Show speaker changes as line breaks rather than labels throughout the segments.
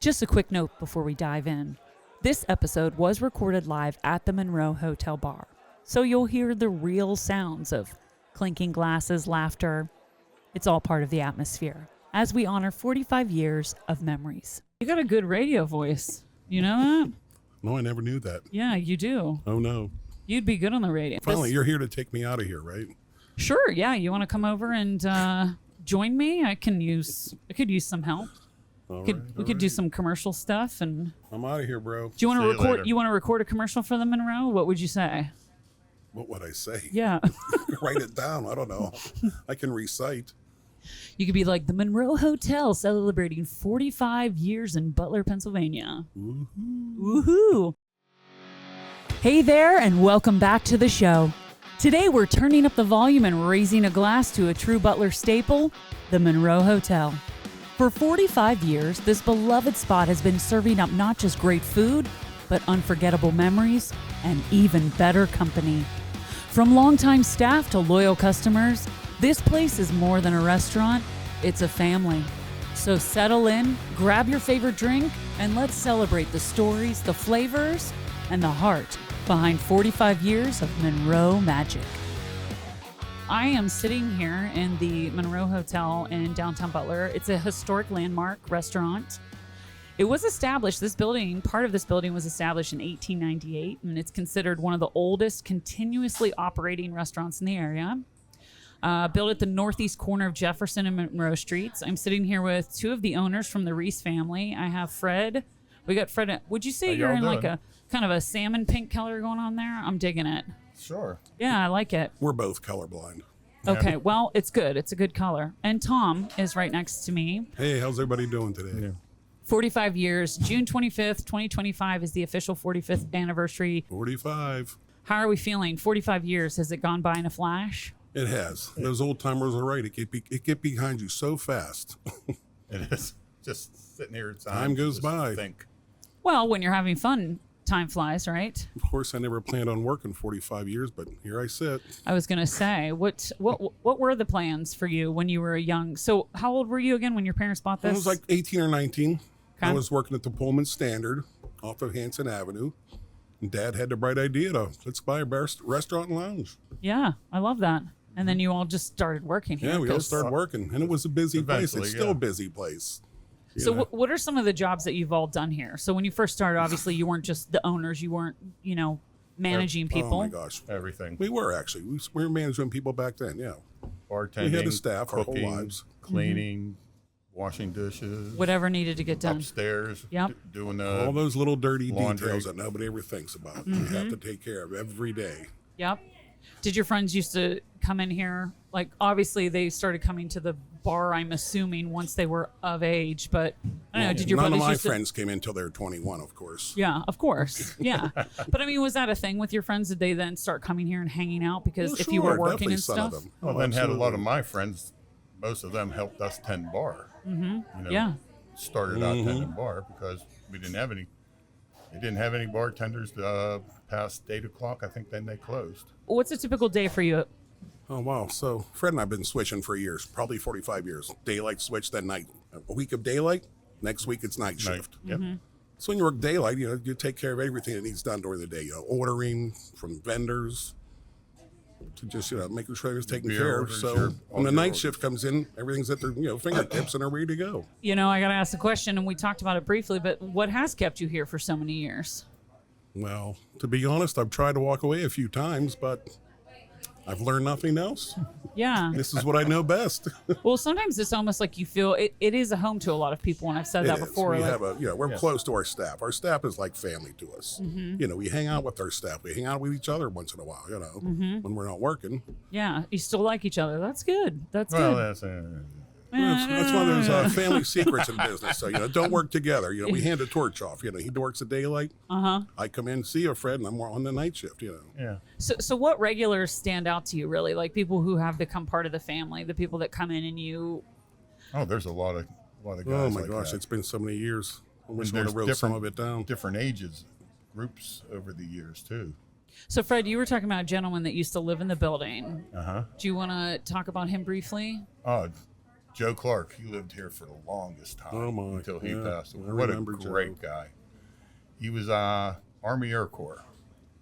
Just a quick note before we dive in. This episode was recorded live at the Monroe Hotel bar, so you'll hear the real sounds of clinking glasses, laughter. It's all part of the atmosphere as we honor 45 years of memories. You got a good radio voice. You know that?
No, I never knew that.
Yeah, you do.
Oh, no.
You'd be good on the radio.
Finally, you're here to take me out of here, right?
Sure, yeah. You want to come over and join me? I could use some help. We could do some commercial stuff, and
I'm out of here, bro.
do you want to record? You want to record a commercial for the Monroe? What would you say?
What would I say?
Yeah,
Write it down. I don't know. I can recite.
you could be like the Monroe Hotel celebrating 45 years in Butler, Pennsylvania.
Woohoo.
Woohoo! Hey there, and welcome back to the show. Today we're turning up the volume and raising a glass to a true Butler staple, the Monroe Hotel. For 45 years, this beloved spot has been serving up not just great food, but unforgettable memories and even better company. From longtime staff to loyal customers, this place is more than a restaurant, it's a family. So settle in, grab your favorite drink, and let's celebrate the stories, the flavors, and the heart behind 45 years of Monroe magic. I am sitting here in the Monroe Hotel in downtown Butler. It's a historic landmark restaurant. It was established, part of this building was established in 1898, and it's considered one of the oldest continuously operating restaurants in the area. Built at the northeast corner of Jefferson and Monroe Streets. I'm sitting here with two of the owners from the Reese family. I have Fred. We got Fred. Would you say you're in like a kind of a salmon pink color going on there? I'm digging it.
Sure.
Yeah, I like it.
We're both colorblind.
Okay, well, it's good. It's a good color. And Tom is right next to me.
Hey, how's everybody doing today?
Yeah.
45 years. June 25th, 2025 is the official 45th anniversary.
45.
How are we feeling? 45 years. Has it gone by in a flash?
It has. Those old timers are right. It get behind you so fast.
It is. Just sitting here.
Time goes by.
Think.
Well, when you're having fun, time flies, right?
Of course, I never planned on working 45 years, but here I sit.
I was going to say, what were the plans for you when you were young? So how old were you again when your parents bought this?
I was like 18 or 19.
Okay.
I was working at the Pullman Standard off of Hanson Avenue. And Dad had the bright idea to let's buy a restaurant and lounge.
Yeah, I love that. And then you all just started working here.
Yeah, we all started working, and it was a busy place. It's still a busy place.
So what are some of the jobs that you've all done here? So when you first started, obviously you weren't just the owners, you weren't, managing people.
Oh my gosh.
Everything.
We were actually. We were managing people back then, yeah.
Bartending.
We had a staff
cooking,
our whole lives.
Cleaning, washing dishes.
Whatever needed to get done.
Upstairs.
Yep.
Doing
all those little dirty
laundry.
details that nobody ever thinks about. You have to take care of every day.
Yep. Did your friends used to come in here? Like, obviously, they started coming to the bar, I'm assuming, once they were of age. But, I don't know, did your
None of
brothers
my
used to...
friends came in until they were 21, of course.
Yeah, of course. Yeah. But, I mean, was that a thing with your friends? Did they then start coming here and hanging out? Because if you were working and stuff?
Well, then had a lot of my friends, most of them helped us tend bar.
Mm-hmm. Yeah.
Started out tending bar because we didn't have any. They didn't have any bartenders past 8 o'clock. I think then they closed.
What's a typical day for you?
Oh, wow. So Fred and I have been switching for years, probably 45 years. Daylight switch, then night. A week of daylight, next week it's night shift.
Yep.
Mm-hmm.
So when you work daylight, you take care of everything that needs done during the day. Ordering from vendors to just, making sure everything's taken care of. So when the night shift comes in, everything's at their fingertips and they're ready to go.
I got to ask the question, and we talked about it briefly, but what has kept you here for so many years?
Well, to be honest, I've tried to walk away a few times, but I've learned nothing else.
Yeah.
This is what I know best.
Well, sometimes it's almost like you feel it is a home to a lot of people, and I've said that before.
We have we're close to our staff. Our staff is like family to us.
Mm-hmm.
We hang out with our staff. We hang out with each other once in a while, when we're not working.
Yeah, you still like each other. That's good. That's
Well,
good.
That's one of those family secrets in business. So, don't work together. We hand a torch off. He works at daylight. I come in, see you, Fred, and I'm on the night shift,
Yeah.
So what regulars stand out to you, really? Like people who have become part of the family, the people that come in and you...
Oh, there's a lot of guys.
Oh, my
like
gosh,
that.
it's been so many years. I wish I
And
would have wrote some of it down.
Different ages, groups over the years, too.
So, Fred, you were talking about a gentleman that used to live in the building.
Uh-huh.
Do you want to talk about him briefly?
Joe Clark, he lived here for the longest time until he passed away. What a great guy. He was Army Air Corps.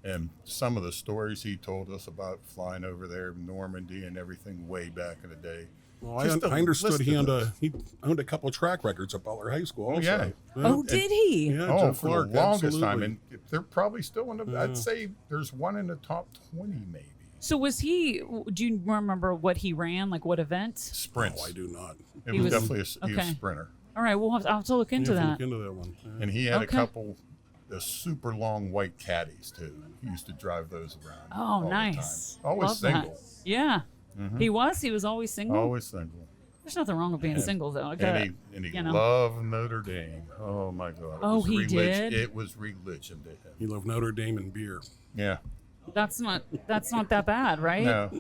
And some of the stories he told us about flying over there, Normandy and everything way back in the day.
Well, I understood he owned a couple of track records at Butler High School also.
Yeah.
Oh, did he?
Yeah,
Oh,
Joe
for
Clark,
the longest
absolutely.
time. And they're probably still in the, I'd say there's one in the top 20 maybe.
So was he, do you remember what he ran, like what event?
Sprints.
Oh, I do not.
It was definitely he was a sprinter.
All right, I'll have to look into that.
Look into that one. Yeah.
And he had a couple the super long white caddies too. He used to drive those around.
Oh,
all
nice.
The time. Always
Love
single.
That. Yeah. He was always single.
Always single.
There's nothing wrong with being single though.
And he loved Notre Dame. Oh my God.
Oh, he did?
It was religion to him.
He loved Notre Dame and beer.
Yeah.
That's not that bad, right?
No.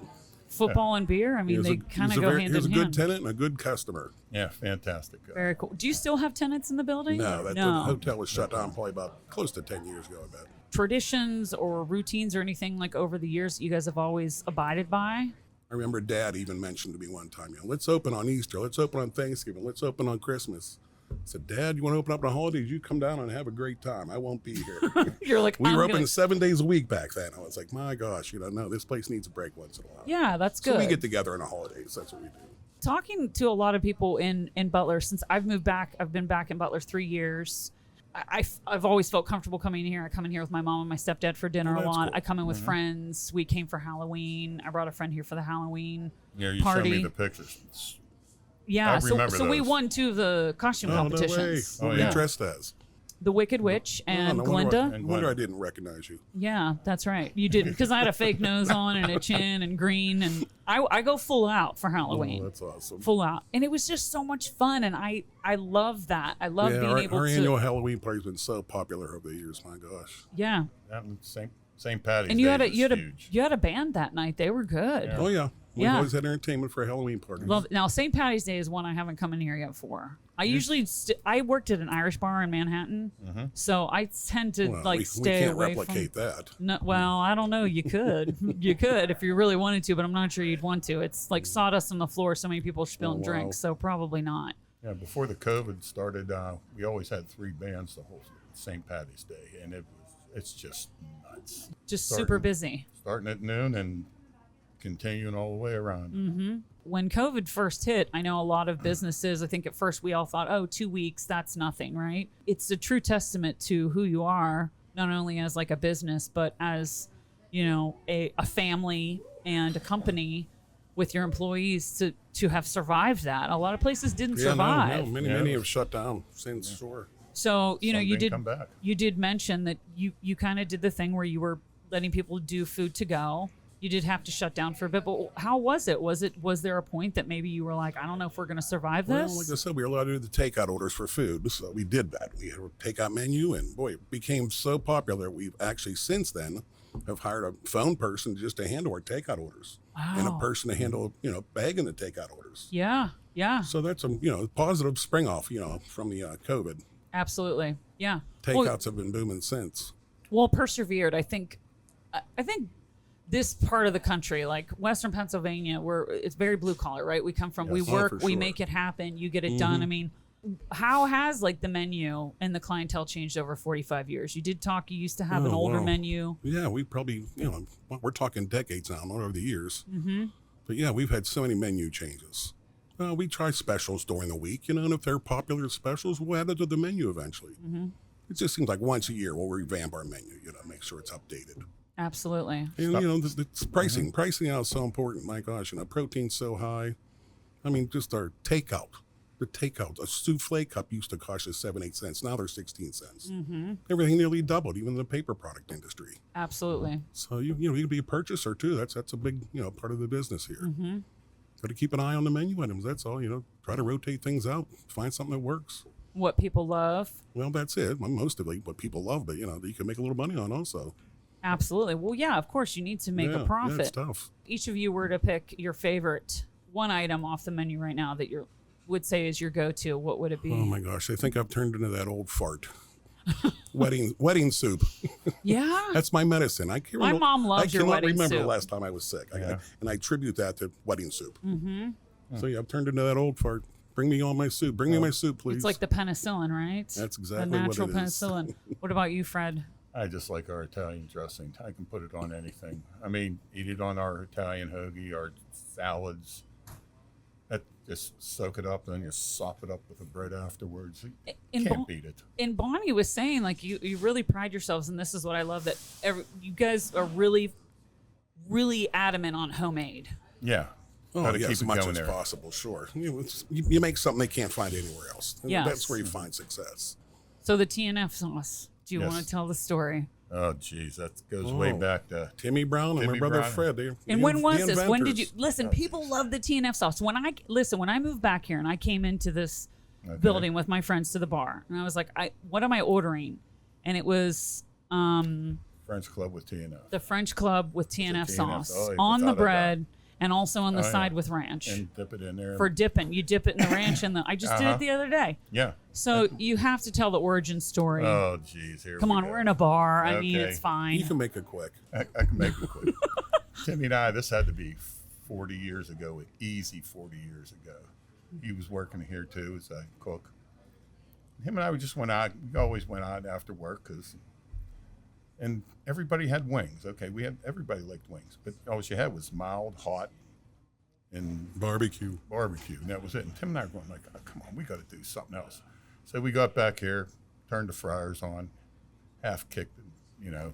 Football and beer. I mean, they kind of go hand in hand.
He was a good tenant and a good customer.
Yeah, fantastic guy.
Very cool. Do you still have tenants in the building?
No, the hotel was shut down probably about close to 10 years ago, I bet.
Traditions or routines or anything like over the years you guys have always abided by?
I remember Dad even mentioned to me one time, let's open on Easter, let's open on Thanksgiving, let's open on Christmas. I said, Dad, you want to open up the holidays? You come down and have a great time. I won't be here.
You're like,
we were open 7 days a week back then. I was like, my gosh, no, this place needs a break once in a while.
Yeah, that's good.
So we get together on the holidays. That's what we do.
Talking to a lot of people in Butler since I've moved back, I've been back in Butler 3 years. I've always felt comfortable coming in here. I come in here with my mom and my stepdad for dinner a lot. Cool. I come in with friends. We came for Halloween. I brought a friend here for the Halloween
you
party.
showed me the pictures.
Yeah, so we
those.
won 2 of the costume competitions.
No way. What were you dressed as?
The Wicked Witch and Glinda.
No wonder I didn't recognize you.
Yeah, that's right. You didn't, because I had a fake nose on and a chin and green, and I go full out for Halloween.
Oh, that's awesome.
Full out. And it was just so much fun, and I love that. I love being able
our
to...
annual Halloween party's been so popular over the years, my gosh.
Yeah.
St. Patty's
and
Day
you had a band that night. They were good.
Yeah.
Oh, yeah. We always had entertainment for Halloween parties.
Now, St. Patty's Day is one I haven't come in here yet for. I usually I worked at an Irish bar in Manhattan, so I tend to stay away
we can't replicate that.
No, well, I don't know. You could, you could if you really wanted to, but I'm not sure you'd want to. It's like sawdust on the floor. So many people spilling drinks, so probably not.
Yeah, before the COVID started, we always had 3 bands the whole St. Patty's Day, and it's just nuts.
Just super busy.
Starting at noon and continuing all the way around.
When COVID first hit, I know a lot of businesses, I think at first we all thought, 2 weeks, that's nothing, right? It's a true testament to who you are, not only as like a business, but as, a family and a company with your employees to have survived that. A lot of places didn't survive.
No, many have shut down since, sure.
So, you did mention that you kind of did the thing where you were letting people do food to go. You did have to shut down for a bit, but how was it? Was there a point that maybe you were like, I don't know if we're going to survive this?
Well, like I said, we were allowed to do the takeout orders for food, so we did that. We had a takeout menu, and boy, it became so popular. We've actually since then have hired a phone person just to handle our takeout orders, and a person to handle bagging the takeout orders.
Yeah.
So that's a positive spring off from the COVID.
Absolutely, yeah.
Takeouts have been booming since.
Well, persevered. I think this part of the country, like Western Pennsylvania, it's very blue collar, right? We come from, we work, we make it happen, you get it done. I mean, how has like the menu and the clientele changed over 45 years? You did talk, you used to have an older menu.
Yeah, we probably, we're talking decades now, not over the years. But yeah, we've had so many menu changes. We try specials during the week, and if they're popular specials, we'll add it to the menu eventually. It just seems like once a year we'll revamp our menu, make sure it's updated.
Absolutely.
And, it's pricing. Pricing out is so important. My gosh, protein's so high. I mean, just our takeout. The takeout. A souffle cup used to cost us 7-8 cents. Now they're 16 cents. Everything nearly doubled, even in the paper product industry.
Absolutely.
So, you can be a purchaser, too. That's a big, part of the business here. Got to keep an eye on the menu items. That's all, Try to rotate things out. Find something that works.
What people love.
Well, that's it. Most of it, what people love, but, you can make a little money on also.
Absolutely. Well, yeah, of course, you need to make a profit.
Yeah, it's tough.
Each of you were to pick your favorite one item off the menu right now that you would say is your go-to, what would it be?
Oh, my gosh. I think I've turned into that old fart. wedding soup.
Yeah.
That's my medicine.
My mom loves your wedding soup.
I cannot remember the last time I was sick. And I attribute that to wedding soup. So yeah, I've turned into that old fart. Bring me all my soup. Bring me my soup, please.
It's like the penicillin, right?
That's exactly
the natural
what it is.
penicillin. What about you, Fred?
I just like our Italian dressing. I can put it on anything. I mean, eat it on our Italian hoagie, our salads. Just soak it up, and then you sop it up with the bread afterwards. You can't beat it.
And Bonnie was saying, like, you really pride yourselves, and this is what I love, that you guys are really, really adamant on homemade.
Yeah.
Oh, yeah, as much as possible, sure. You make something they can't find anywhere else.
Yes.
That's where you find success.
So the TNF sauce. Do you want to tell the story?
Oh, geez, that goes way back to
Timmy Brown and my brother Fred.
And when was this? When did you listen? People love the TNF sauce. When I moved back here and I came into this building with my friends to the bar, and I was like, what am I ordering? And it was
French Club with TNF.
The French Club with TNF sauce
on
the bread. And also on the side with ranch.
And dip it in there.
For dipping. You dip it in the ranch. I just did it the other day.
Yeah.
So you have to tell the origin story.
Oh, geez.
Come on, we're in a bar. I mean, it's fine.
You can make it quick.
I can make it quick. Timmy and I, this had to be 40 years ago, easy 40 years ago. He was working here, too, as a cook. Him and I just went out. We always went out after work and everybody had wings. Okay, everybody liked wings, but all you had was mild, hot, and
barbecue.
And that was it. And Tim and I were going like, oh, come on, we got to do something else. So we got back here, turned the fryers on, half kicked it,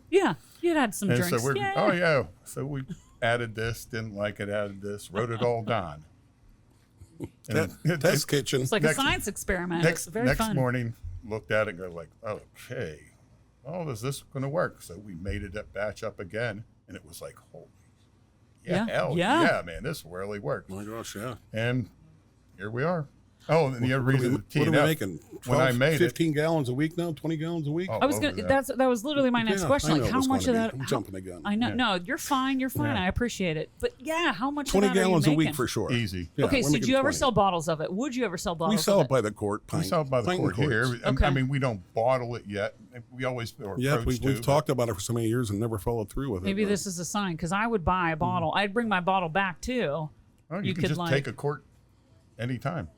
Yeah, you'd had some drinks.
So So we added this, didn't like it, added this, wrote it all down.
Test kitchen.
It's like a science experiment. It's very fun.
Next morning, looked at it and go like, okay. Oh, is this going to work? So we made it batch up again, and it was like, holy, hell yeah, man, this really worked.
Oh my gosh, yeah.
And here we are. Oh, and the other reason,
what are we making? 12,
when I made
15 gallons a week now, 20 gallons a week.
I was gonna. That was literally my next question. Like, how much of that?
I'm jumping the gun.
I know. No, you're fine. You're fine. I appreciate it. But yeah, how much?
20
of that
gallons
are you
a week
making?
for sure.
Easy.
Yeah,
okay, so do you ever sell bottles of it? Would you ever sell bottles?
We sell
of
it by the quart.
We sell it by the quart here.
Okay.
I mean, we don't bottle it yet. We always
we've talked about it for so many years and never followed through with it.
Maybe this is a sign, because I would buy a bottle. I'd bring my bottle back too.
Oh, you can just take a quart anytime.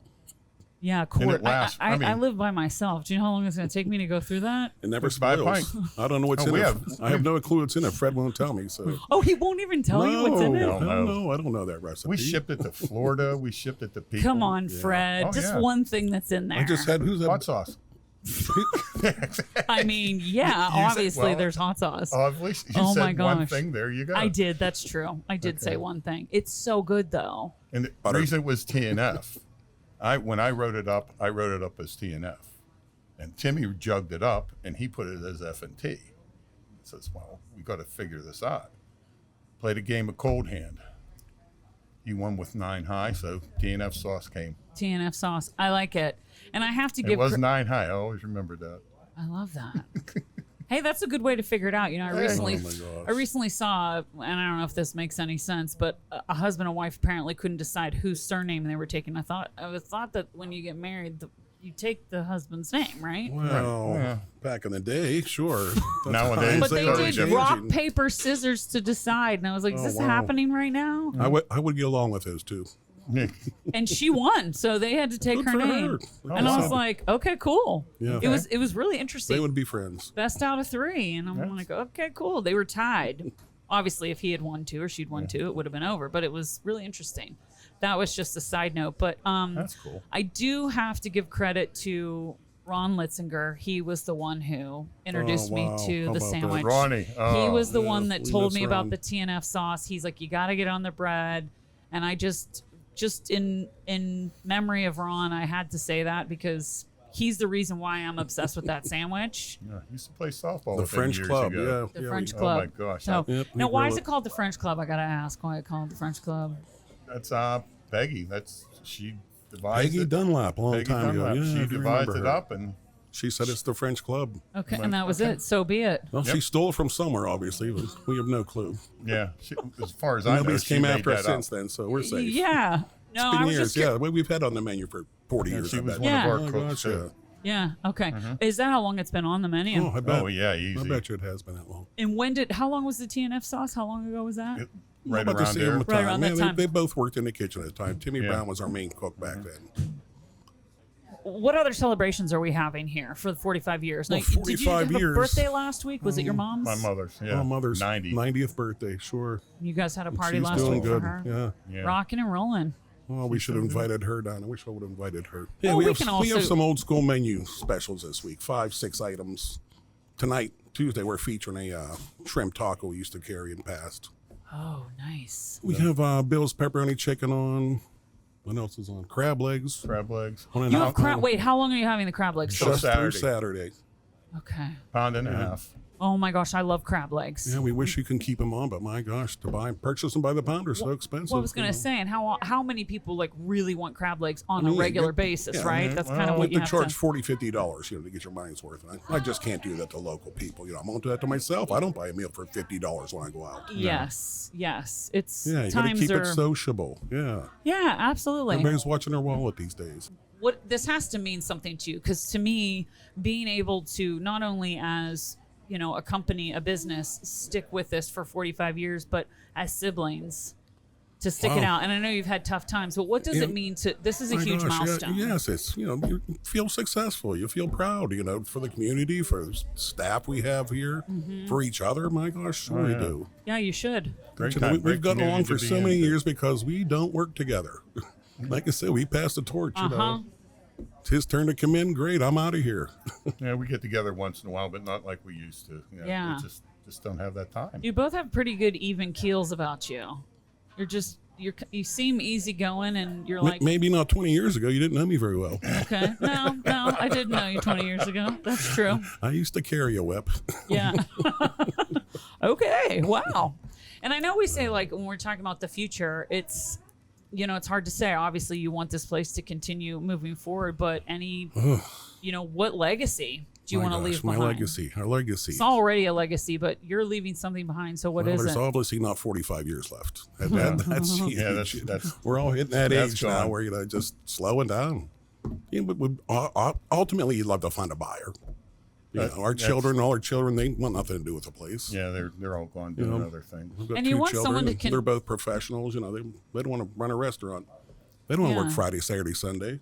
Yeah, quart.
And it lasts.
I live by myself. Do you know how long it's going to take me to go through that?
It never spoils. I don't know what's in it. I have no clue what's in it. Fred won't tell me. So.
Oh, he won't even tell you what's in it?
No, I don't know that recipe.
We shipped it to Florida. We shipped it to people.
Come on, Fred.
Oh,
just one thing that's in there.
I just had
hot sauce.
I mean, obviously there's hot sauce.
Obviously, you said one thing. There you go.
I did. That's true. I did say one thing. It's so good, though.
And the reason it was TNF, when I wrote it up as TNF, and Timmy jugged it up and he put it as F&T. He says, "Well, we got to figure this out." Played a game of cold hand. He won with 9 high, so TNF sauce came.
TNF sauce. I like it. And I have to give...
It was 9 high. I always remember that.
I love that. Hey, that's a good way to figure it out. I recently saw, and I don't know if this makes any sense, but a husband and wife apparently couldn't decide whose surname they were taking. I thought that when you get married, you take the husband's name, right?
Well, back in the day, sure.
Nowadays,
but they did rock, paper, scissors to decide, and I was like, "Is this happening right now?"
I would get along with those two.
And she won, so they had to take her name. And I was like, "Okay, cool." Yeah. It was really interesting.
They would be friends.
Best out of 3, and I'm like, "Okay, cool." They were tied. Obviously, if he had won 2 or she'd won 2, it would have been over. But it was really interesting. That was just a side note. But
that's cool.
I do have to give credit to Ron Litzinger. He was the one who introduced me to the sandwich.
Ronnie.
He was the one that told me about the TNF sauce. He's like, "You got to get on the bread." And I just in memory of Ron, I had to say that because he's the reason why I'm obsessed with that sandwich.
Yeah, I used to play softball
the
with
French
him
Club,
years ago.
The French Club.
Oh my gosh.
So, now, why is it called the French Club? I gotta ask why it's called the French Club.
That's Peggy. She devised
Peggy
it.
Dunlap, a long time ago. Yeah,
she devised it up, and
she said it's the French Club.
Okay, and that was it. So be it.
Well, she stole it from somewhere, obviously, but we have no clue.
Yeah, as far as I know,
nobody's came after us since then, so we're safe.
Yeah. No,
it's been years. Yeah, we've had on the menu for 40 years.
She was one of our cooks.
Yeah. Okay. Is that how long it's been on the menu?
Oh, I bet.
Oh, yeah, easy.
I bet you it has been that long.
And how long was the TNF sauce? How long ago was that?
right
about the
around
same
there.
time.
Right around that time.
They both worked in the kitchen at the time. Timmy
Yeah.
Brown was our main cook back then.
What other celebrations are we having here for the 45 years?
Well,
Did you
45
have a
years.
birthday last week? Was it your mom's?
My mother's, yeah.
My mother's
90.
90th birthday, sure.
You guys had a party
She's
last
doing
week
good.
for her?
Yeah.
Yeah.
Rocking and rolling.
Well, we should have invited her down. I wish I would have invited her. Yeah,
Well,
we
we
have,
can
we have
also-
some old school menu specials this week. 5, 6 items. Tonight, Tuesday, we're featuring a shrimp taco we used to carry in the past.
Oh, nice.
We have Bill's pepperoni chicken on. What else is on? Crab legs.
Crab legs.
On an
You have
out-
crab. Wait, how long are you having the crab legs?
Till
Just through
Saturday.
Saturday.
Okay.
Pound and a half.
Oh my gosh, I love crab legs.
Yeah, we wish you can keep them on, but my gosh, purchase them by the pound are so expensive.
Well, I was going
you
to
know.
say, and how many people like really want crab legs on
mean,
a regular
yeah,
basis,
yeah,
right?
yeah.
That's
Well,
kind of
You
what
have
you
to
have
charge
to.
$40, $50, to get your money's worth. And I just can't do that to local people. I won't do that to myself. I don't buy a meal for $50 when I go out.
Yes, yes. It's
Yeah, you got to
times
keep
are.
it sociable. Yeah.
Yeah, absolutely.
Everybody's watching their wallet these days.
What this has to mean something to you, because to me, being able to not only as a company, a business, stick with this for 45 years, but as siblings to stick it
Wow.
out. And I know you've had tough times, but what does
Yeah.
it mean to? This is a
My
huge
gosh, yeah,
milestone.
yes, it's, you feel successful. You feel proud, for the community, for the staff we have here, for each other. My gosh, sure we
yeah.
do.
Yeah, you should.
Great
You know,
time,
we've
great
got along
community
for
to be
so
in.
many years because we don't work together. Like I said, we passed the torch. It's his turn to come in. Great, I'm out of here.
Yeah, we get together once in a while, but not like we used to.
Yeah.
We just don't have that time.
You both have pretty good even keels about you. You seem easygoing, and you're like,
Maybe not 20 years ago. You didn't know me very well.
okay, no, I didn't know you 20 years ago. That's true.
I used to carry a whip.
Yeah. Okay. Wow. And I know we say, like, when we're talking about the future, it's hard to say. Obviously, you want this place to continue moving forward, but what legacy do you
My
want to
gosh,
leave
my
behind?
legacy, our legacy.
It's already a legacy, but you're leaving something behind. So what
Well,
is
there's
it?
obviously not 45 years left. That's
Yeah,
huge.
that's
We're all hitting that
that's
age now
gone.
where just slowing down. But ultimately, you'd love to find a buyer. Our children, all our children, they want nothing to do with the place.
yeah, they're all gone doing other things.
We've got
And
2
you want
children,
someone to
and
can-
they're both professionals. They don't want to run a restaurant. They don't want to
Yeah.
work Friday, Saturday, Sunday.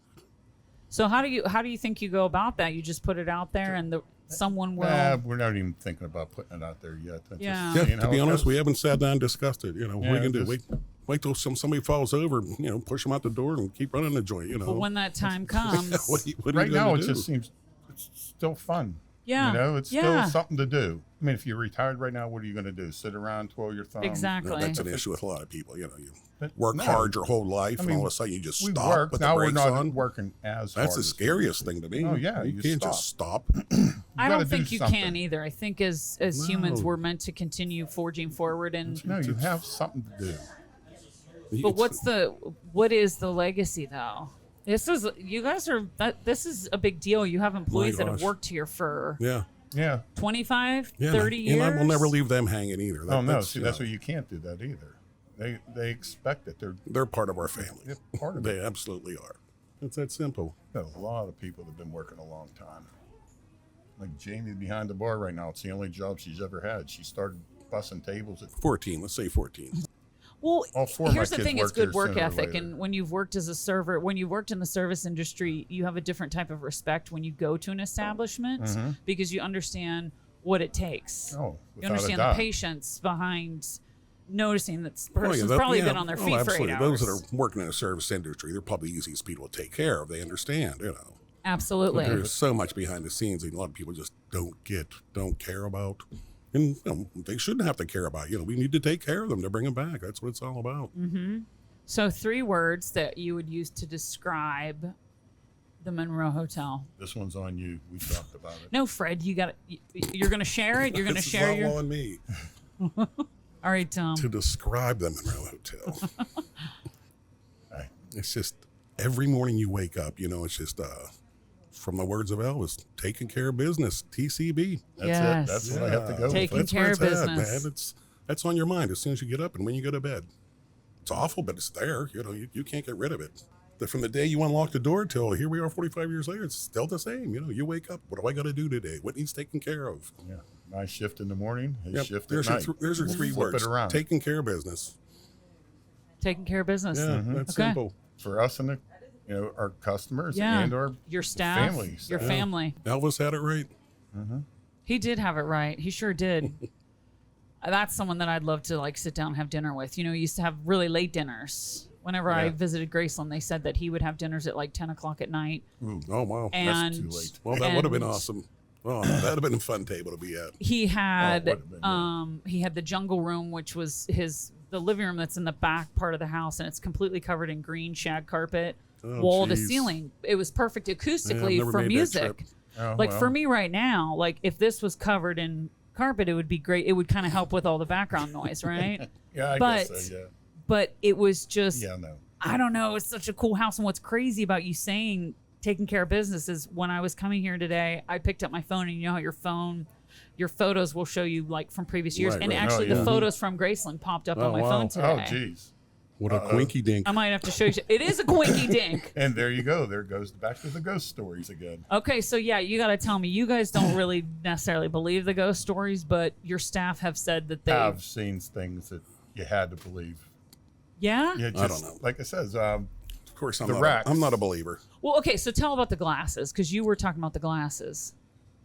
So how do you think you go about that? You just put it out there, and someone will.
We're not even thinking about putting it out there yet. Just
Yeah.
Yeah,
seeing
to
how
be
it
honest,
goes.
we haven't sat down and discussed it. What are you gonna do?
just-
Wait till somebody falls over. Push them out the door and keep running the joint.
But when that time comes,
what are you
right now
gonna
it
do?
just seems it's still fun.
Yeah.
It's
Yeah.
still something to do. I mean, if you're retired right now, what are you going to do? Sit around, twirl your thumb?
Exactly.
That's an issue with a lot of people. You
But
work
no.
hard your whole life,
I
and
mean,
all of a sudden you just
We
stop.
work
Put
now.
the
We're
brakes
not
on.
working as
That's
hard.
the
as-
scariest thing to me.
Oh, yeah,
you
you
can't
stop.
just stop.
I
gotta
don't
do
think you
something.
can either. I think as humans,
No.
we're meant to continue forging forward. And
No, you have something to do.
but what is the legacy though? This is this is a big deal. You have employees that have
gosh.
worked here for
Yeah.
Yeah.
25,
Yeah,
30 years.
and I will never leave them hanging either.
Oh no,
That's,
see, that's why you can't do that either. They expect it.
they're part of our family.
They're part of
They
it.
absolutely are. It's that simple.
Got a lot of people that have been working a long time. Like Jamie behind the bar right now. It's the only job she's ever had. She started bussing tables at
14. Let's say 14.
Well,
All 4 of my
here's the
kids
thing: it's
worked
good
here
work
sooner or
ethic,
later.
and when you've worked as a server, when you've worked in the service industry, you have a different type of respect when you go to an establishment because you understand what it takes.
Mm-hmm. Oh,
you
without a
understand the
doubt.
patience behind noticing that this
Oh, yeah,
person's
that-
probably
yeah.
been on their
Oh,
feet for 8
absolutely.
hours.
Those that are working in the service industry, they're probably the easiest people to take care of. They understand,
Absolutely.
But there's so much behind the scenes that a lot of people just don't care about. And they shouldn't have to care about. We need to take care of them to bring them back. That's what it's all about.
So 3 words that you would use to describe the Monroe Hotel.
This one's on you. We talked about it.
No, Fred, you're going to share it. You're going to
This is
share
all
your.
on me
All right, Tom.
to describe the Monroe Hotel.
Hey,
It's just every morning you wake up, it's just from the words of Elvis, taking care of business, TCB.
that's
Yes.
it. That's what I have to go
Taking
with.
That's where
care
it's
of
at,
business.
man. That's on your mind as soon as you get up and when you go to bed. It's awful, but it's there. You can't get rid of it. From the day you unlock the door till here we are 45 years later, it's still the same. You wake up, what do I got to do today? What needs taken care of?
Yeah. My shift in the morning, his
Yep,
shift
there's
at
your
night.
there's your
We'll
3
flip
words.
it around.
Taking care of business.
taking care of business.
Yeah, that's simple.
For us and our customers
Yeah.
and our
your staff,
families.
your family.
Elvis had it right.
He did have it right. He sure did. That's someone that I'd love to like sit down and have dinner with. He used to have really late dinners. Whenever I visited Graceland, they said that he would have dinners at like 10 o'clock at night.
Oh, wow.
And,
That's too late.
Well, that would have been awesome. Oh, that would have been a fun table to be at.
He had
been,
he had the jungle room, which was the living room that's in the back part of the house, and it's completely covered in green shag carpet, wall to ceiling. It was perfect acoustically for music. For me right now, like if this was covered in carpet, it would be great. It would kind of help with all the background noise, right?
I guess so, yeah.
But it was just,
no.
I don't know. It's such a cool house. And what's crazy about you saying taking care of business is when I was coming here today, I picked up my phone, and you know how your photos will show you like from previous years.
Right,
and
right.
actually the photos from Graceland popped up on my phone today.
Oh, geez.
What a quinky dink.
I might have to show you. It is a quinky dink.
And there you go. There goes back to the ghost stories again.
Okay, so yeah, you got to tell me. You guys don't really necessarily believe the ghost stories, but your staff have said that they
have seen things that you had to believe.
Yeah?
Yeah, just,
I don't know.
Like I says,
Of course, I'm
racks.
I'm not a believer.
Well, okay, so tell about the glasses, because you were talking about the glasses.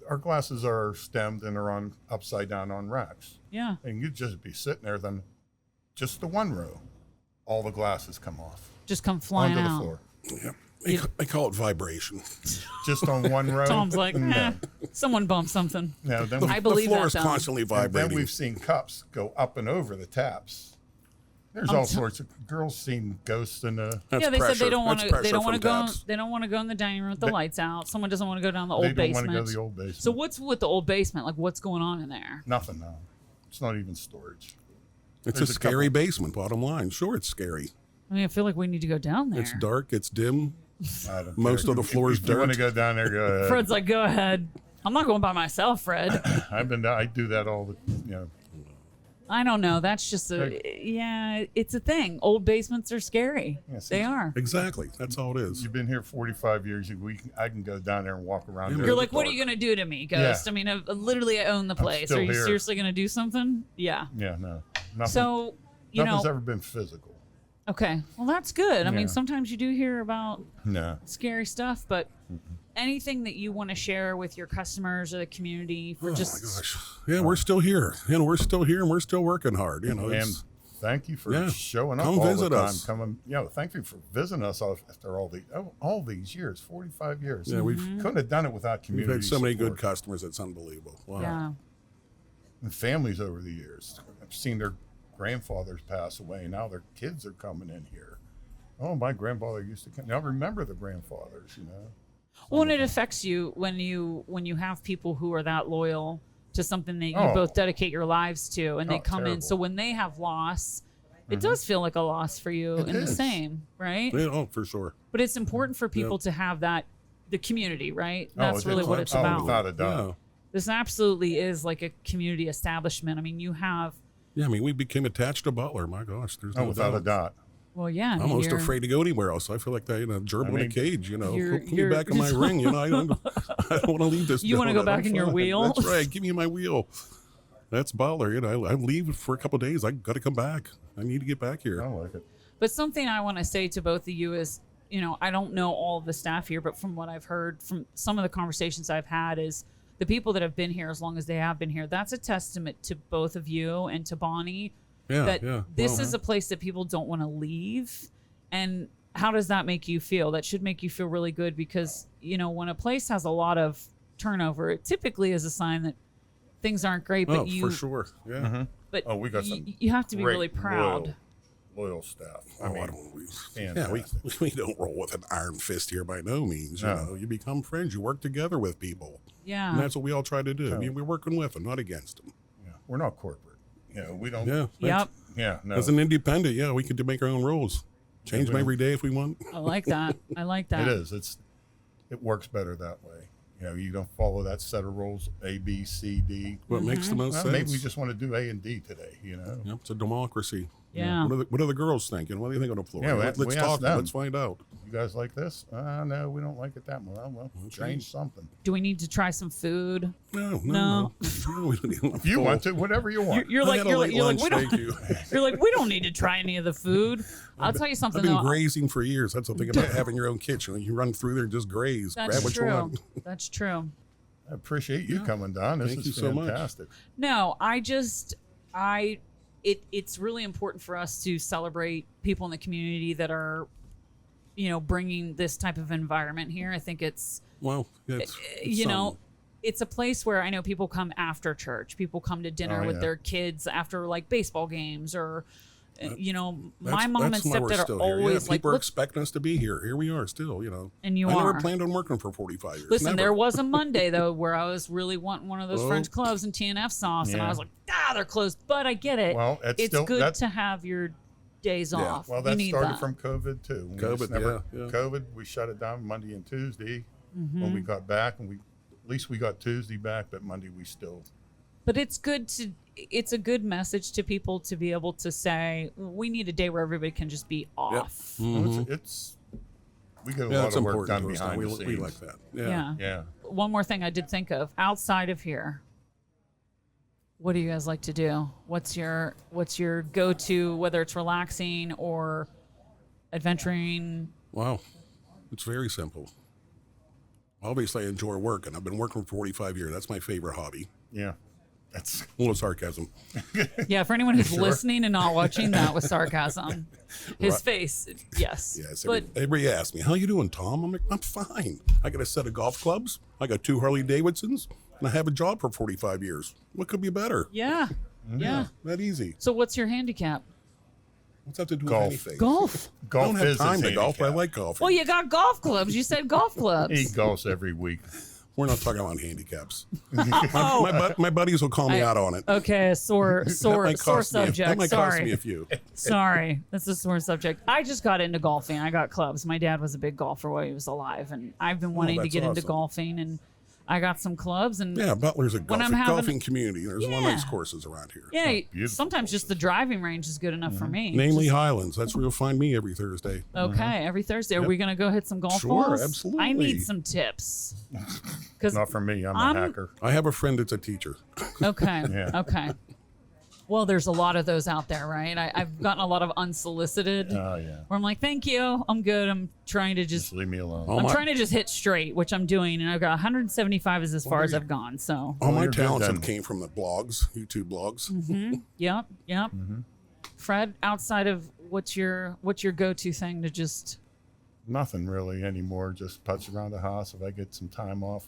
our glasses are stemmed and are on upside down on racks.
Yeah.
And you'd just be sitting there, then just the one row, all the glasses come off.
Just come flying
onto
out.
the floor.
Yeah. I call it vibration.
Just on one row.
Tom's like, someone bumped something.
No, then
I believe
the floor
that,
is
though.
constantly
and
vibrating.
then we've seen cups go up and over the taps. There's all sorts of girls seen ghosts in the.
That's
Yeah, they
pressure.
said they don't want
That's
to. They
pressure
don't want to
from
go.
taps.
They don't want to go in the dining room with the lights out. Someone doesn't want to go down the old
They don't
basement.
want to go to the old basement.
So what's with the old basement? Like, what's going on in there?
Nothing now. It's not even storage.
It's
There's
a
a
scary
couple.
basement, bottom line. Sure, it's scary.
I mean, I feel like we need to go down there.
It's dark. It's dim.
I don't
Most
care.
of the floor is
If you want to
dirt.
go down there, go ahead.
Fred's like, go ahead. I'm not going by myself, Fred.
I do that all the.
I don't know. That's just it's a thing. Old basements are scary.
Yes,
They are.
Exactly. That's all it is.
You've been here 45 years. I can go down there and walk around. there.
You're like, what are you going to do to me, Ghost?
Yeah.
I mean, I own the place.
still
Are you
here.
seriously going to do something? Yeah.
Yeah, no. Nothing,
So,
nothing's ever been physical.
okay. Well, that's good. I mean,
Yeah.
sometimes you do hear about
No.
scary stuff, but anything that you want to share with your customers or the community for
Oh
just
my gosh. Yeah, we're still here. We're still here, and we're still working hard.
And
It's,
thank you for showing up
Come
all
visit
the time.
us.
Thank you for visiting us after all these years, 45 years.
Yeah, we've-
couldn't have done it without
we've
community
had so many good
support.
customers. It's unbelievable. Wow.
yeah.
And families over the years. I've seen their grandfathers pass away. Now their kids are coming in here. Oh, my grandfather used to come. Now remember the grandfathers,
Well, and it affects you when you have people who are that loyal to something that you
Oh.
both dedicate your lives to, and they come in.
Terrible.
So when they have loss, it does feel like a loss for you
It
in the
is.
same, right?
Yeah, oh, for sure.
But it's important for people to have that, the community, right? That's really what it's
Oh,
about.
without a doubt.
Yeah.
This absolutely is like a community establishment. I mean, you have,
Yeah, I mean, we became attached to Butler. My gosh, there's no
Without a
doubt.
doubt.
well, yeah. I
I'm
mean,
almost
you're-
afraid to go anywhere else. I feel like that, gerbil in a
mean,
cage. Put me
you're-
back in my ring. I don't want to leave this.
You wanna go
donut.
back
I'm
in your
fine.
wheel?
That's right. Give me my wheel. That's Butler. I leave for a couple of days. I got to come back. I need to get back here.
I like it.
But something I want to say to both of you is, I don't know all of the staff here, but from what I've heard from some of the conversations I've had is the people that have been here as long as they have been here, that's a testament to both of you and to Bonnie
Yeah,
that
yeah.
this
Well,
is a place that people don't want to leave. And how does that make you feel? That should make you feel really good because, when a place has a lot of turnover, it typically is a sign that things aren't great, but
for sure. Yeah.
but
Oh, we got some
you have to be
great,
really proud.
Loyal staff.
I don't.
fantastic.
We don't roll with an iron fist here by no means.
No.
You become friends. You work together with people,
Yeah.
and that's what we all try to do.
No.
I mean, we're working with them, not against them.
Yeah. We're not corporate. We don't.
Yeah.
Yep.
Yeah. No.
As an independent, we can make our own rules. Change them every day if we want.
I like that. I like that.
It is. It works better that way. You don't follow that set of rules A, B, C, D.
What makes the most
Well,
sense?
maybe we just want to do A and D today.
Yep, it's a democracy.
Yeah.
What do the girls think? What do they think on the floor?
Yeah,
Let's
we asked
talk.
them.
Let's find out.
You guys like this? No, we don't like it that much. Well, change something.
Do we need to try some food?
No. We don't need
If you want to, whatever you want.
You're like we don't.
Thank you.
You're like, we don't need to try any of the food. I'll tell you something.
I've been
though.
grazing for years. That's the thing about having your own kitchen. You run through there and just graze.
That's
Grab what you
true.
want.
That's true.
I appreciate you coming down. This
Thank
is
you so much.
fantastic.
No, it's really important for us to celebrate people in the community that are, bringing this type of environment here. I think it's,
Well, it's
it's a place where I know people come after church. People come to dinner with their kids after like baseball games or, my mom and stepdad are always like,
people are expecting us to be here. Here we are still,
And you
I
are.
never planned on working for 45 years.
Listen,
Never.
there was a Monday though where I was really wanting one of those French cloves and TNF sauce, and I was like, they're closed. But I get it.
Well,
it's good to have your days off.
Well,
You
that
need
started
that.
from COVID too. COVID, we shut it down Monday and Tuesday. When we got back, and at least we got Tuesday back, but Monday we still.
But it's a good message to people to be able to say, we need a day where everybody can just be off.
It's we get a lot of work done behind the scenes.
We like that.
Yeah.
One more thing I did think of outside of here. What do you guys like to do? What's your go-to, whether it's relaxing or adventuring?
Wow. It's very simple. Obviously, I enjoy working. I've been working for 45 years. That's my favorite hobby.
Yeah. That's
a little sarcasm.
Yeah, for anyone who's listening and not watching, that was sarcasm. His face, yes.
Yes,
but
everybody asks me, how you doing, Tom? I'm like, I'm fine. I got a set of golf clubs. I got 2 Harley Davidsons, and I have a job for 45 years. What could be better?
Yeah.
That easy.
So what's your handicap?
What's that to do
Golf.
with anything?
Golf.
I don't have
is
time
his
to golf, but I
handicap.
like golfing.
Well, you got golf clubs. You said golf clubs.
He golfs every week.
We're not talking about handicaps. my buddies will call me out on it.
Okay, a sore
That
subject.
might cost me a few.
Sorry, that's a sore subject. I just got into golfing. I got clubs. My dad was a big golfer while he was alive, and I've been wanting to
that's
get into
awesome.
golfing, and I got some clubs. And
Yeah, Butler's a
When I'm having-
golfing community. There's a lot of nice courses around here.
yeah,
beautiful
sometimes just the driving range is good enough for me.
Namely Highlands. That's where you'll find me every Thursday.
Okay, every Thursday. Are we going to go hit some golf
Sure,
balls?
absolutely.
I need some tips. Because
Not for me. I'm a hacker.
I have a friend that's a teacher.
Okay.
Yeah.
Okay. Well, there's a lot of those out there, right? I've gotten a lot of unsolicited.
Oh, yeah.
Where I'm like, thank you, I'm good. I'm trying to
Just leave me alone.
Oh,
I'm
my-
trying to just hit straight, which I'm doing, and I've got 175 is as far as I've gone. So,
All my
you're good
talents
then.
have came from the blogs, YouTube blogs.
yep. Fred, outside of what's your go-to thing to just?
Nothing really anymore. Just putz around the house if I get some time off.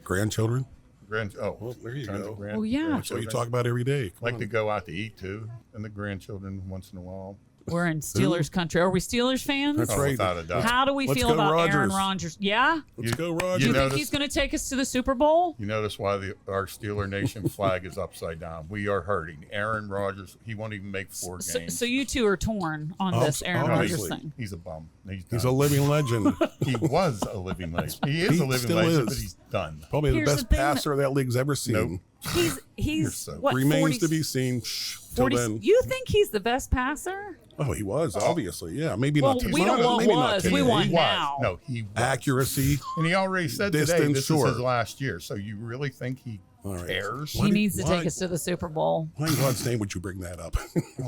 Grandchildren.
Well,
there you
tons
go.
of
Oh, yeah.
That's what you talk about every day. Come
Like
on.
to go out to eat too, and the grandchildren once in a while.
We're in Steelers country. Are we Steelers fans?
That's
Oh,
right.
without a doubt.
How do we
Let's
feel
go
about Aaron
Rodgers.
Rodgers? Yeah.
Let's go,
Do
Roger.
you think
notice-
he's going to take us to the Super Bowl?
You notice why our Steeler Nation flag is upside down. We are hurting. Aaron Rodgers, he won't even make 4 games.
So you two are torn on this Aaron Rodgers
obviously.
thing.
He's a bum.
He's a living legend.
He was a living legend. He is
He
a living
still
legend,
is.
but he's done.
Probably
Here's
the
the
best
thing
passer that league's ever seen.
Nope.
He's
so-
what,
Remains
40
to be seen. Till
40
then.
You think he's the best passer?
Oh, he was, obviously. Yeah, maybe
Well,
not.
we don't want
maybe not
was,
today.
we want
He
now.
was. No, he was.
Accuracy.
And he already said today
Distance,
this
sure.
is his last year. So you really think he
All right.
cares?
He needs to take us to the Super Bowl.
Why in God's name would you bring that up?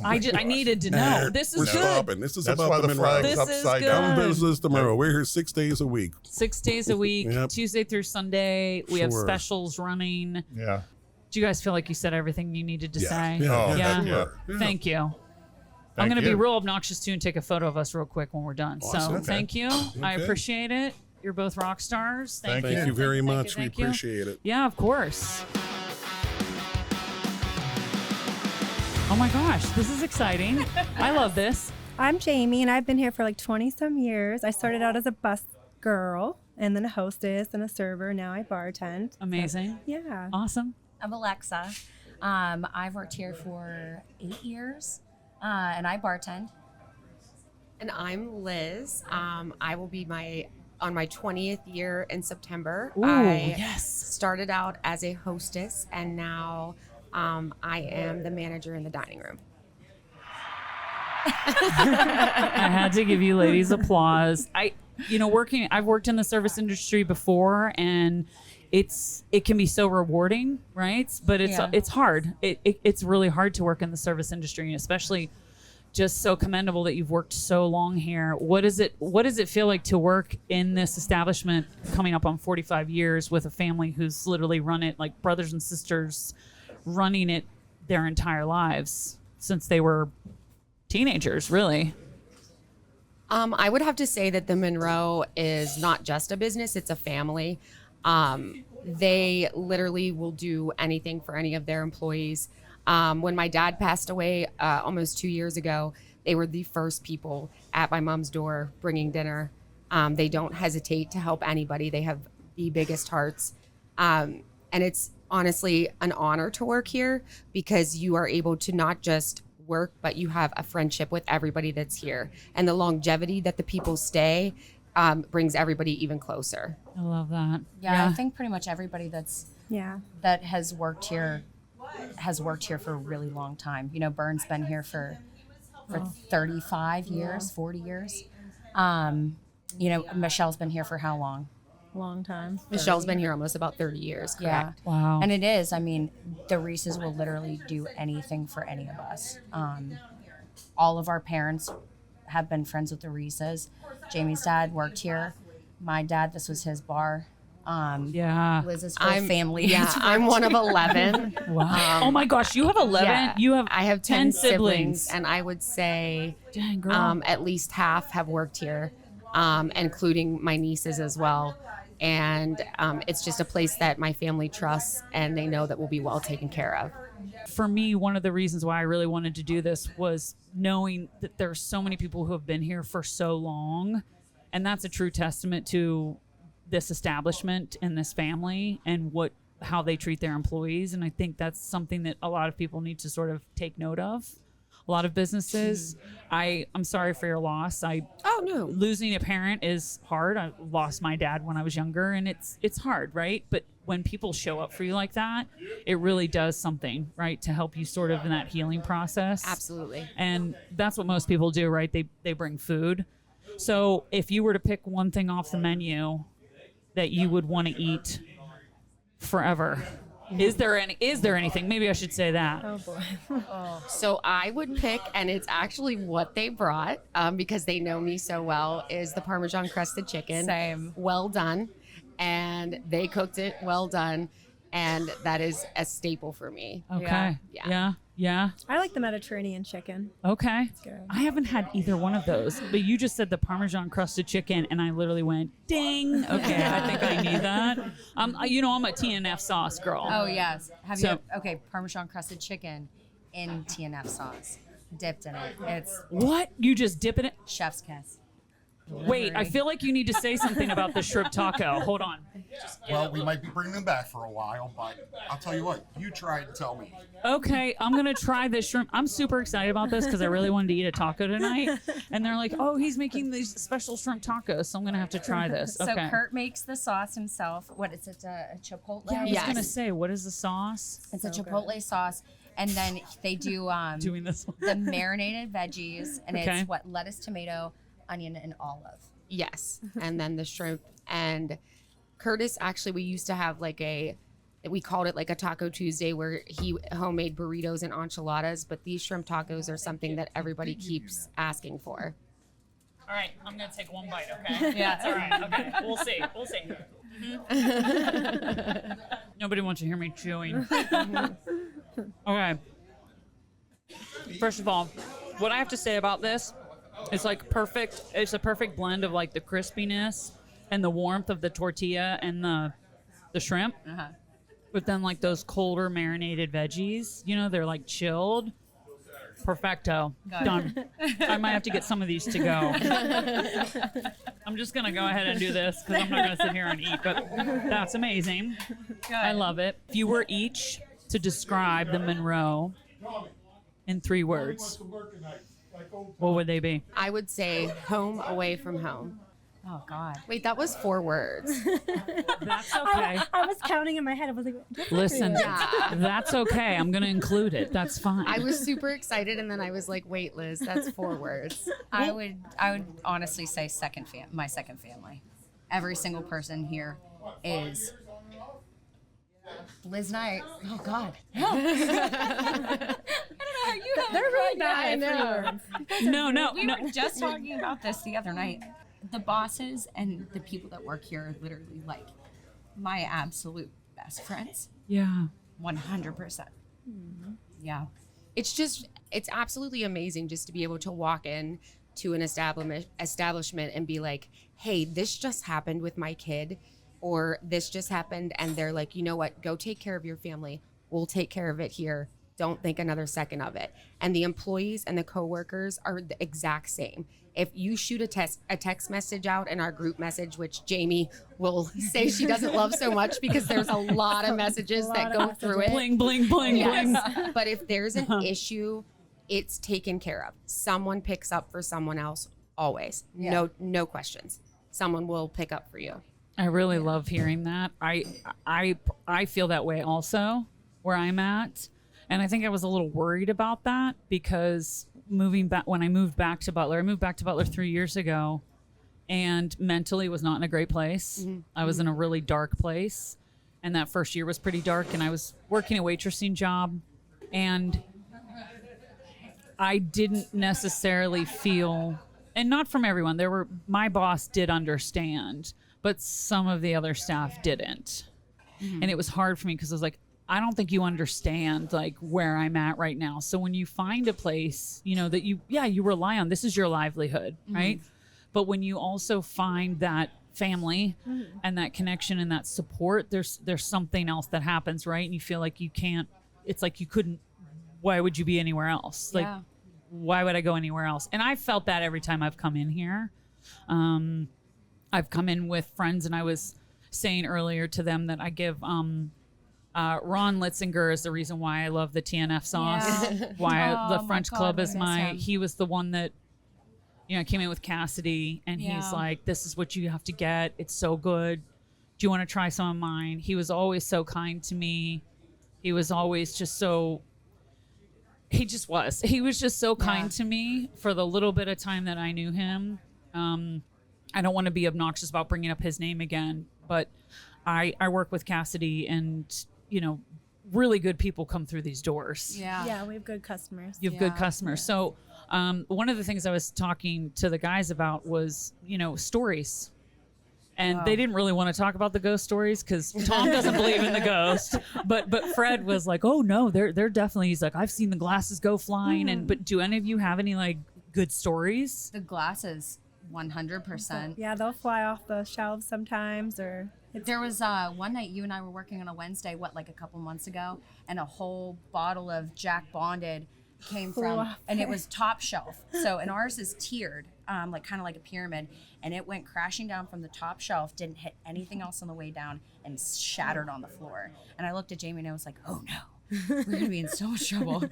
I needed to know. This is
We're
good.
stopping. This is
That's
about
why
the
the
Monroe.
flag's
This is
upside
good.
down.
Come visit us tomorrow. We're here 6 days a week.
6 days a week,
Yep.
Tuesday through Sunday. We have
Sure.
specials running.
Yeah.
Do you guys feel like you said everything you needed to say?
Oh,
Yeah.
sure.
Yeah.
Thank you. I'm
Thank
going to be
you.
real obnoxious too and take a photo of us real quick when we're done. So
Awesome.
thank you. I
Okay.
appreciate it. You're both rock stars. Thank
Thank
you.
Thank you very much.
Thank
We
you.
appreciate it.
Yeah, of course. Oh my gosh, this is exciting. I love this.
I'm Jamie, and I've been here for like 20 some years. I started out as a bus girl, and then a hostess and a server. Now I bartend.
Amazing.
Yeah.
Awesome.
I'm Alexa. I've worked here for 8 years, and I bartend.
And I'm Liz. I will be on my 20th year in September.
Ooh,
I
yes.
started out as a hostess, and now I am the manager in the dining room.
I had to give you ladies applause. I've worked in the service industry before, and it can be so rewarding, right? But it's hard. It's really hard to work in the service industry, and especially just so commendable that you've worked so long here. What does it feel like to work in this establishment coming up on 45 years with a family who's literally run it, like brothers and sisters running it their entire lives since they were teenagers, really?
I would have to say that the Monroe is not just a business, it's a family. They literally will do anything for any of their employees. When my dad passed away almost 2 years ago, they were the first people at my mom's door bringing dinner. They don't hesitate to help anybody. They have the biggest hearts. And it's honestly an honor to work here because you are able to not just work, but you have a friendship with everybody that's here. And the longevity that the people stay brings everybody even closer.
I love that.
Yeah, I think pretty much everybody that has worked here for a really long time. You know, Bern's been here for 35 years, 40 years. Michelle's been here for how long?
Long time.
Michelle's been here almost about 30 years, correct?
Yeah.
Wow.
And it is. I mean, the Reeses will literally do anything for any of us. All of our parents have been friends with the Reeses. Jamie's dad worked here. My dad, this was his bar. Liz's whole family.
Yeah, I'm one of 11.
Wow. Oh my gosh, you have 11?
Yeah, I have 10 siblings. And I would say
Dang, girl.
at least half have worked here, including my nieces as well. And it's just a place that my family trusts and they know that we'll be well taken care of.
For me, one of the reasons why I really wanted to do this was knowing that there are so many people who have been here for so long. And that's a true testament to this establishment and this family and how they treat their employees. And I think that's something that a lot of people need to sort of take note of. A lot of businesses. I'm sorry for your loss.
Oh no.
Losing a parent is hard. I lost my dad when I was younger, and it's hard, right? But when people show up for you like that, it really does something, right, to help you sort of in that healing process.
Absolutely.
And that's what most people do, right? They bring food. So if you were to pick one thing off the menu that you would want to eat forever, is there anything? Maybe I should say that.
Oh boy.
So I would pick, and it's actually what they brought because they know me so well, is the Parmesan crusted chicken.
Same.
Well done. And they cooked it well done. And that is a staple for me.
Okay. Yeah.
I like the Mediterranean chicken.
Okay.
good.
I haven't had either one of those, but you just said the Parmesan crusted chicken, and I literally went, ding. Okay, I think I need that. I'm a TNF sauce girl.
Oh, yes. Parmesan crusted chicken in TNF sauce, dipped in it. It's
What? You just dip it in?
chef's kiss.
Wait, I feel like you need to say something about the shrimp taco. Hold on.
Well, we might be bringing them back for a while, but I'll tell you what, you try and tell me.
Okay, I'm going to try this shrimp. I'm super excited about this because I really wanted to eat a taco tonight. And they're like, oh, he's making these special shrimp tacos, so I'm going to have to try this. Okay.
So Kurt makes the sauce himself. What is it, a chipotle?
Yeah, I was
Yes.
going to say, what is the sauce?
It's a chipotle sauce. And then they do
Doing this one.
the marinated veggies, and
Okay.
it's lettuce, tomato, onion, and olive.
Yes. And then the shrimp. And Curtis, actually, we used to have we called it like a Taco Tuesday where he homemade burritos and enchiladas. But these shrimp tacos are something that everybody keeps asking for.
All right, I'm going to take one bite, okay? Yeah, it's all right. Okay, we'll see. Nobody wants to hear me chewing. Okay. First of all, what I have to say about this is perfect. It's a perfect blend of the crispiness and the warmth of the tortilla and the shrimp.
Uh-huh.
But then those colder marinated veggies, they're chilled. Perfecto. Done. I might have to get some of these to go. I'm just going to go ahead and do this because I'm not going to sit here and eat, but that's amazing.
Good.
I love it. If you were each to describe the Monroe in 3 words, what would they be?
I would say home away from home.
Oh God.
Wait, that was 4 words.
That's okay.
I was counting in my head. I was like, that's
Listen,
Yeah.
that's okay. I'm going to include it. That's fine.
I was super excited, and then I was like, wait, Liz, that's 4 words.
I would honestly say my second family. Every single person here is Liz and I. Oh God. I don't know how you have.
They're really
I
bad.
know.
We were just talking about this the other night. The bosses and the people that work here are literally like my absolute best friends.
Yeah.
100%. Yeah.
It's absolutely amazing just to be able to walk in to an establishment and be like, hey, this just happened with my kid, or this just happened, and they're like, you know what, go take care of your family. We'll take care of it here. Don't think another second of it. And the employees and the coworkers are the exact same. If you shoot a text message out in our group message, which Jamie will say she doesn't love so much because there's a lot of messages that go through it.
Bling, bling, bling, bling.
Yes. But if there's an issue, it's taken care of. Someone picks up for someone else always.
Yeah.
No questions. Someone will pick up for you.
I really love hearing that. I feel that way also where I'm at. And I think I was a little worried about that because when I moved back to Butler 3 years ago, and mentally was not in a great place.
Mm-hmm.
I was in a really dark place. And that first year was pretty dark, and I was working a waitressing job, and I didn't necessarily feel, and not from everyone, my boss did understand, but some of the other staff didn't. Mm-hmm. And it was hard for me because I was like, I don't think you understand like where I'm at right now. So when you find a place, that you rely on, this is your livelihood, right? But when you also find that family and that connection and that support, there's something else that happens, right? And you feel like you can't, it's like you couldn't, why would you be anywhere else? Like, why would I go anywhere else? And I felt that every time I've come in here. I've come in with friends, and I was saying earlier to them that I give, Ron Litzinger is the reason why I love the TNF sauce. Why the French Club is he was the one that, I came in with Cassidy, and he's like, this is what you have to get. It's so good. Do you want to try some of mine? He was always so kind to me. He was always just so, he was just so kind to me for the little bit of time that I knew him. I don't want to be obnoxious about bringing up his name again, but I work with Cassidy, and really good people come through these doors.
Yeah, we have good customers.
You have good customers. So one of the things I was talking to the guys about was, stories. And they didn't really want to talk about the ghost stories because Tom doesn't believe in the ghost. But Fred was like, oh no, they're definitely, he's like, I've seen the glasses go flying. But do any of you have any like good stories?
The glasses, 100%.
Yeah, they'll fly off the shelves sometimes, or
there was one night you and I were working on a Wednesday, like a couple months ago, and a whole bottle of Jack Bonded came from, and it was top shelf. So, and ours is tiered, kind of like a pyramid, and it went crashing down from the top shelf, didn't hit anything else on the way down, and shattered on the floor. And I looked at Jamie and I was like, oh no, we're going to be in so much trouble.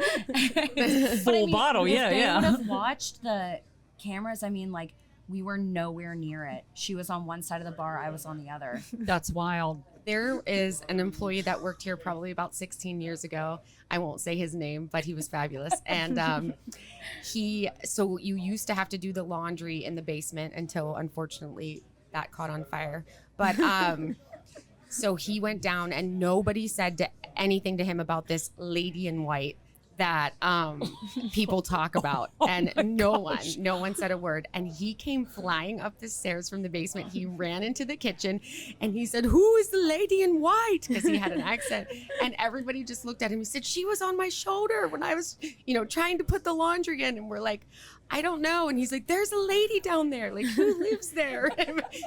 Full bottle,
if
yeah.
they would have watched the cameras, we were nowhere near it. She was on one side of the bar, I was on the other.
That's wild.
There is an employee that worked here probably about 16 years ago. I won't say his name, but he was fabulous. And so you used to have to do the laundry in the basement until unfortunately that caught on fire. But so he went down, and nobody said anything to him about this lady in white that people talk about, and no one said a word. And he came flying up the stairs from the basement. He ran into the kitchen, and he said, who is the lady in white? Because he had an accent. And everybody just looked at him. He said, she was on my shoulder when I was trying to put the laundry in. And we're like, I don't know. And he's like, there's a lady down there. Like, who lives there?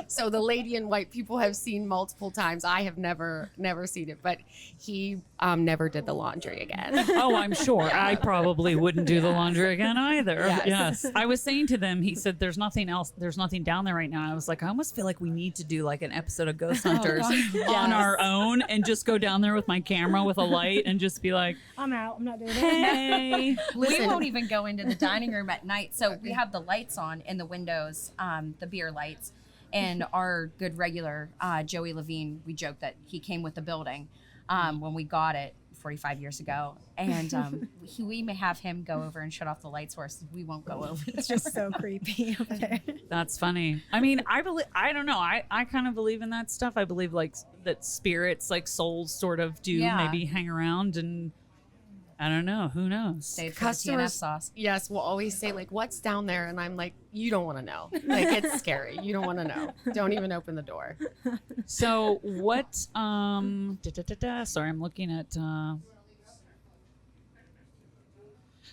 So the lady in white people have seen multiple times. I have never seen it, but he never did the laundry again.
Oh, I'm sure. I probably wouldn't do the laundry again either. Yes. I was saying to them, he said, there's nothing else. There's nothing down there right now. I was like, I almost feel like we need to do like an episode of Ghost Hunters on our own, and just go down there with my camera with a light and just be like,
I'm out. I'm not doing it.
hey.
We won't even go into the dining room at night. So we have the lights on in the windows, the beer lights, And our good regular, Joey Levine, we joked that he came with the building when we got it 45 years ago. And we may have him go over and shut off the lights for us. We won't go over.
It's just so creepy up there.
That's funny. I mean, I don't know. I kind of believe in that stuff. I believe like that spirits, like souls sort of do maybe hang around, and I don't know. Who knows?
Save for the TNF sauce.
Yes, will always say like, "What's down there?" And I'm like, "You don't want to know. Like, it's scary. You don't want to know. Don't even open the door."
So what? Sorry, I'm looking at.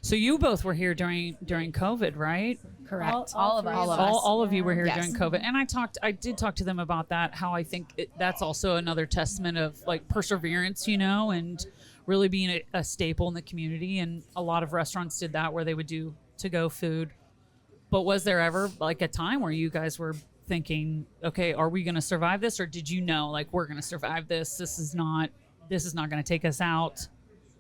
So you both were here during COVID, right?
Correct.
All of us.
All of you were here
Yes.
during COVID, and I did talk to them about that. How I think that's also another testament of like perseverance, and really being a staple in the community. And a lot of restaurants did that, where they would do to-go food. But was there ever like a time where you guys were thinking, okay, are we going to survive this, or did you know like we're going to survive this? This is not going to take us out.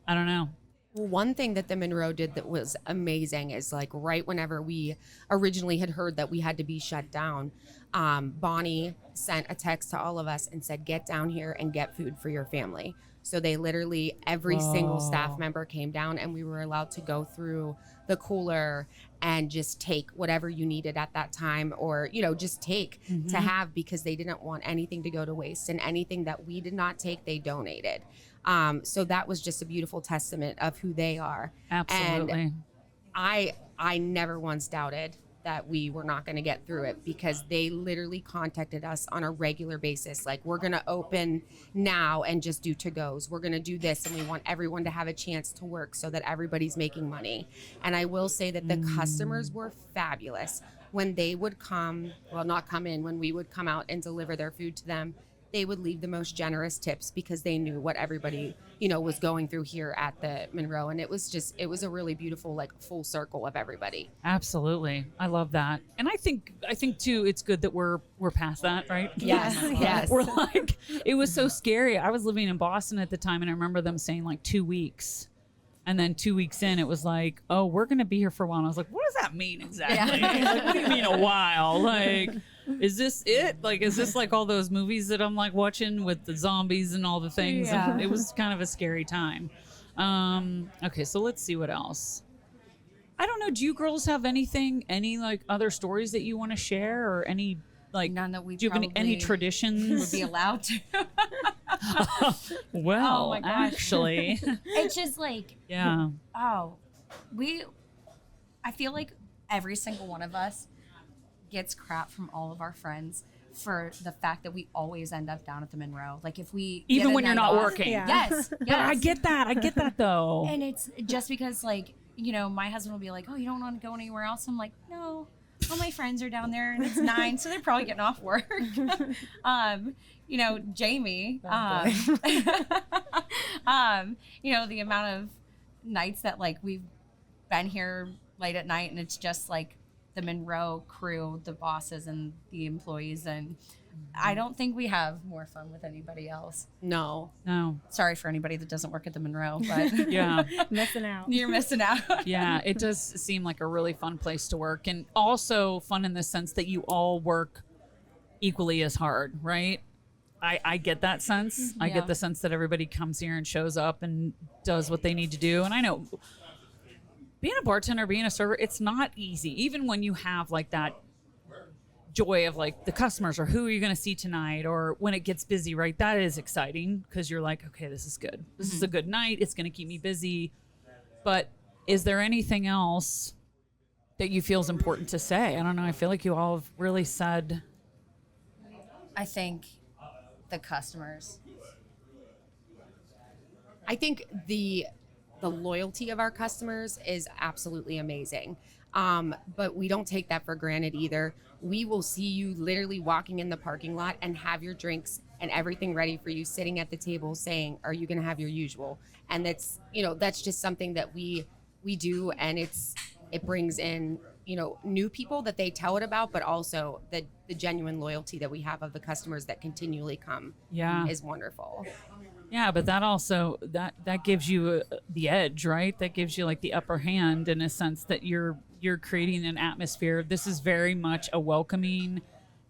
I don't know.
One thing that the Monroe did that was amazing is like right whenever we originally had heard that we had to be shut down, Bonnie sent a text to all of us and said, "Get down here and get food for your family." So they literally, every single staff member came down, and we were allowed to go through the cooler and just take whatever you needed at that time, or, just take to have, because they didn't want anything to go to waste, and anything that we did not take, they donated. So that was just a beautiful testament of who they are.
Absolutely.
And I never once doubted that we were not going to get through it, because they literally contacted us on a regular basis. Like, we're going to open now and just do to-goes. We're going to do this, and we want everyone to have a chance to work so that everybody's making money. And I will say that the customers were fabulous. When they would come, well, not come in, when we would come out and deliver their food to them, they would leave the most generous tips, because they knew what everybody, was going through here at the Monroe. And it was a really beautiful, like, full circle of everybody.
Absolutely. I love that. And I think too, it's good that we're past that, right?
Yes. Yes.
We're like, it was so scary. I was living in Boston at the time, and I remember them saying like 2 weeks. And then 2 weeks in, it was like, oh, we're going to be here for a while. And I was like, what does that mean exactly? Like, what do you mean a while? Like, is this it? Like, is this like all those movies that I'm like watching with the zombies and all the things?
Yeah.
And it was kind of a scary time. Okay, so let's see what else. I don't know. Do you girls have any like other stories that you want to share, or any like?
None that we
do you have any
probably
traditions?
would be allowed to.
Well,
Oh my gosh.
actually,
It's just like,
yeah.
I feel like every single one of us gets crap from all of our friends for the fact that we always end up down at the Monroe. Like, if we
Even
get a
when you're
night
not
off-
working.
Yeah.
Yes,
Yeah, I
yes.
get that though.
And it's just because, like, my husband will be like, "Oh, you don't want to go anywhere else?" I'm like, "No, all my friends are down there, and it's 9, so they're probably getting off work." Jamie, the amount of nights that like we've been here late at night, and it's just like the Monroe crew, the bosses and the employees, and I don't think we have more fun with anybody else.
No.
Sorry for anybody that doesn't work at the Monroe, but
Yeah.
Missing out.
you're missing out.
Yeah, it does seem like a really fun place to work, and also fun in the sense that you all work equally as hard, right? I get that sense. I
Yeah.
get the sense that everybody comes here and shows up and does what they need to do. And I know being a bartender, being a server, it's not easy. Even when you have like that joy of like the customers, or who are you going to see tonight, or when it gets busy, right? That is exciting, because you're like, okay, this is good. This is a good night. It's going to keep me busy. But is there anything else that you feel is important to say? I don't know. I feel like you all have really said.
I think the customers.
I think the loyalty of our customers is absolutely amazing. But we don't take that for granted either. We will see you literally walking in the parking lot and have your drinks and everything ready for you, sitting at the table saying, "Are you going to have your usual?" And that's just something that we do, and it brings in, new people that they tell it about, but also the genuine loyalty that we have of the customers that continually come.
Yeah.
Is wonderful.
Yeah, but that also that gives you the edge, right? That gives you like the upper hand in a sense that you're creating an atmosphere. This is very much a welcoming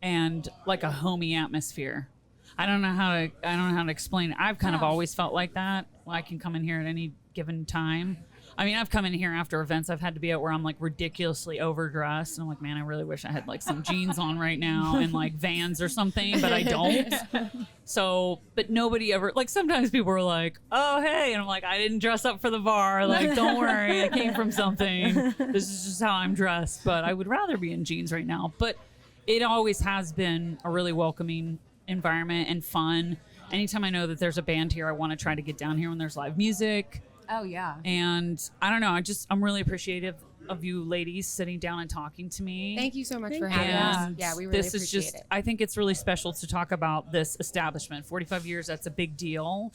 and like a homey atmosphere. I don't know how to explain it. I've kind of always felt like that. I can come in here at any given time. I mean, I've come in here after events I've had to be at where I'm like ridiculously overdressed. And I'm like, man, I really wish I had like some jeans on right now and like Vans or something, but I don't. So, but nobody ever, like sometimes people are like, oh, hey. And I'm like, I didn't dress up for the bar. Like, don't worry. I came from something. This is just how I'm dressed. But I would rather be in jeans right now. But it always has been a really welcoming environment and fun. Anytime I know that there's a band here, I want to try to get down here when there's live music.
Oh, yeah.
And I don't know, I'm really appreciative of you ladies sitting down and talking to me.
Thank you so much for having us. Yeah, we really appreciate it.
I think it's really special to talk about this establishment. 45 years, that's a big deal.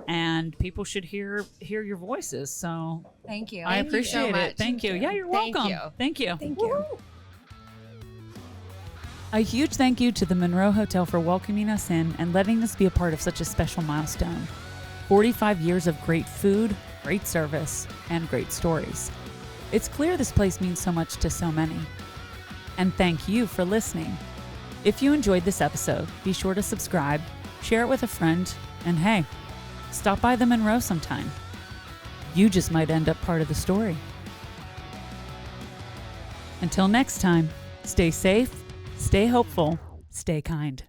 And people should hear your voices. So
thank you.
I appreciate it. Thank you. Yeah, you're welcome.
Thank you.
Thank you.
A huge thank you to the Monroe Hotel for welcoming us in and letting us be a part of such a special milestone. 45 years of great food, great service, and great stories. It's clear this place means so much to so many. And thank you for listening. If you enjoyed this episode, be sure to subscribe, share it with a friend, and hey, stop by the Monroe sometime. You just might end up part of the story. Until next time, stay safe, stay hopeful, stay kind.